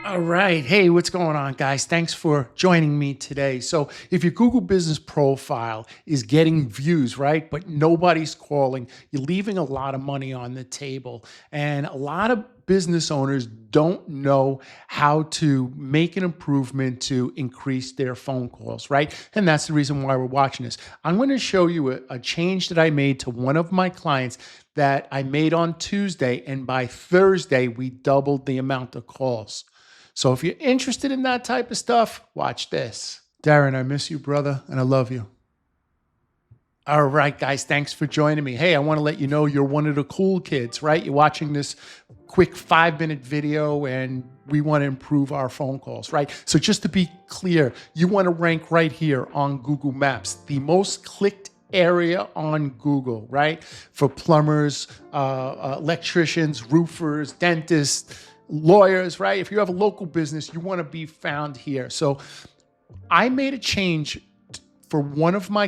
All right. Hey, what's going on, guys? Thanks for joining me today. So, if your Google business profile is getting views, right, but nobody's calling, you're leaving a lot of money on the table. And a lot of business owners don't know how to make an improvement to increase their phone calls, right? And that's the reason why we're watching this. I'm going to show you a change that I made to one of my clients that I made on Tuesday. And by Thursday, we doubled the amount of calls. So if you're interested in that type of stuff, watch this. Darren, I miss you, brother, and I love you. All right, guys, thanks for joining me. Hey, I want to let you know you're one of the cool kids, right? You're watching this quick 5-minute video and we want to improve our phone calls, right? So just to be clear, you want to rank right here on Google Maps, the most clicked area on Google, right? For plumbers, electricians, roofers, dentists, lawyers, right? If you have a local business, you want to be found here. So I made a change for one of my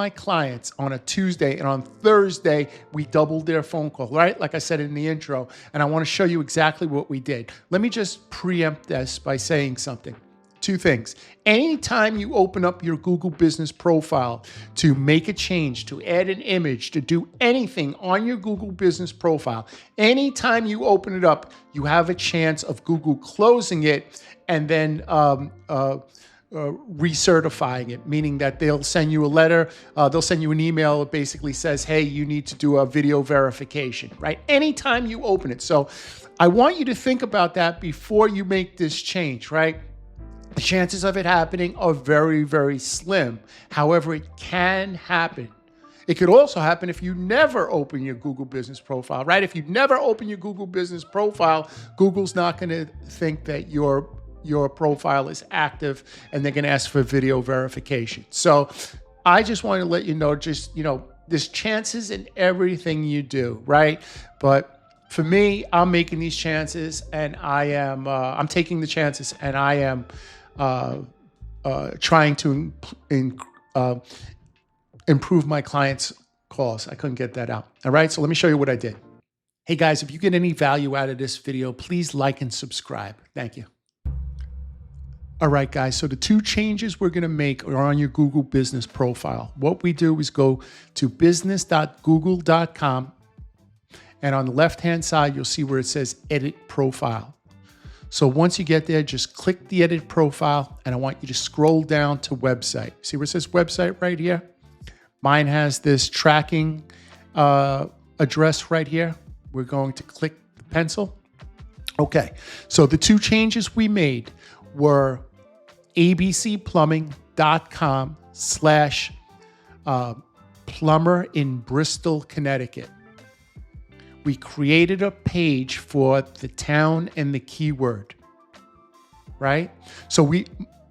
clients on a Tuesday, and on Thursday we doubled their phone call, right? Like I said in the intro, and I want to show you exactly what we did. Let me just preempt this by saying something. Two things. Anytime you open up your Google business profile to make a change, to add an image, to do anything on your Google business profile, anytime you open it up, you have a chance of Google closing it and then recertifying it, meaning that they'll send you a letter, they'll send you an email that basically says, hey, you need to do a video verification, right? Anytime you open it. So I want you to think about that before you make this change, right? The chances of it happening are very, very slim. However, it can happen. It could also happen if you never open your Google business profile, right? If you never open your Google business profile, Google's not going to think that your profile is active and they're going to ask for video verification. So I just want to let you know, there's chances in everything you do, right? But for me, I'm making these chances and I'm taking the chances and I am trying to improve my clients' calls. I couldn't get that out. All right, so let me show you what I did. Hey guys, if you get any value out of this video, please like and subscribe. Thank you. All right, guys, so the two changes we're gonna make are on your Google business profile. What we do is go to business.google.com, and on the left-hand side, you'll see where it says Edit Profile. So once you get there, just click the Edit Profile, and I want you to scroll down to Website. See where it says Website right here? Mine has this tracking address right here. We're going to click the pencil. Okay, so the two changes we made were abcplumbing.com/plumber in Bristol, Connecticut. We created a page for the town and the keyword, right? So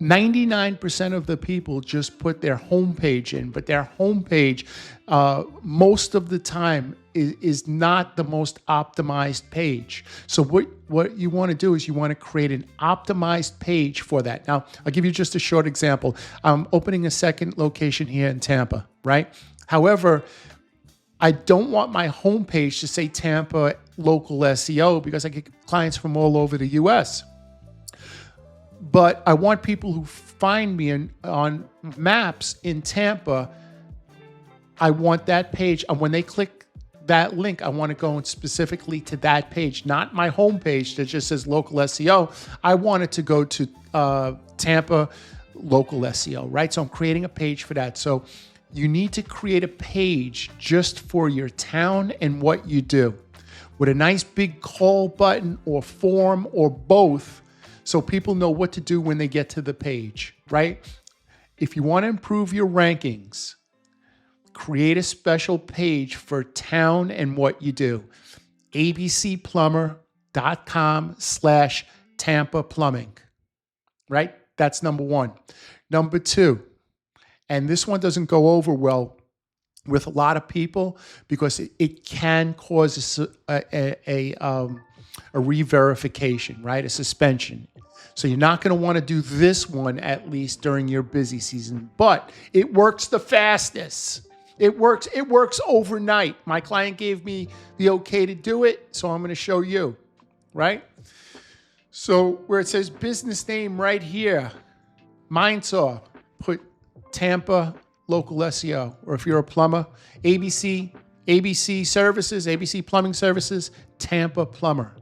99% of the people just put their homepage in, but their homepage most of the time is not the most optimized page. So what you want to do is you want to create an optimized page for that. Now, I'll give you just a short example. I'm opening a second location here in Tampa, right? However, I don't want my homepage to say Tampa local SEO because I get clients from all over the US. But I want people who find me on maps in Tampa, I want that page. And when they click that link, I want to go specifically to that page, not my homepage that just says local SEO. I want it to go to Tampa local SEO, right? So I'm creating a page for that. So you need to create a page just for your town and what you do with a nice big call button or form or both so people know what to do when they get to the page, right? If you want to improve your rankings, create a special page for town and what you do. abcplumber.com/Tampa plumbing, right? That's number one. Number two, and this one doesn't go over well with a lot of people because it can cause a re-verification, right? A suspension. So you're not going to want to do this one at least during your busy season, but it works the fastest. It works overnight. My client gave me the okay to do it, so I'm going to show you, right? So where it says business name right here, Mindsaw, put Tampa local SEO. Or if you're a plumber, ABC Services, ABC Plumbing Services, Tampa Plumber.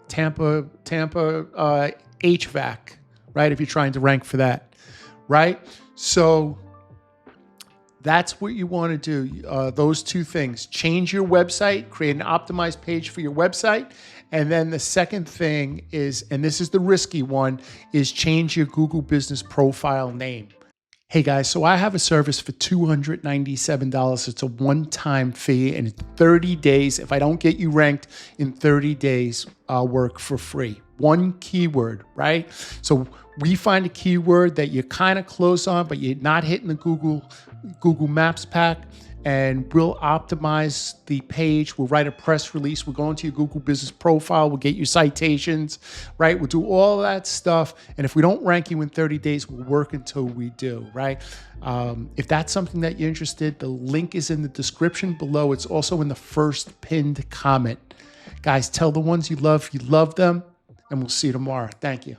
Tampa HVAC, right? If you're trying to rank for that, right? So that's what you want to do. Those two things: change your website, create an optimized page for your website. And then the second thing is, and this is the risky one, is change your Google Business Profile name. Hey guys, so I have a service for $297. It's a one-time fee, and 30 days. If I don't get you ranked in 30 days, I'll work for free. One keyword, right? So we find a keyword that you're kind of close on, but you're not hitting the Google Maps pack, and we'll optimize the page. We'll write a press release. We'll go into your Google Business Profile. We'll get you citations, right? We'll do all that stuff. And if we don't rank you in 30 days, we'll work until we do, right? If that's something that you're interested, the link is in the description below. It's also in the first pinned comment. Guys, tell the ones you love them, and we'll see you tomorrow. Thank you.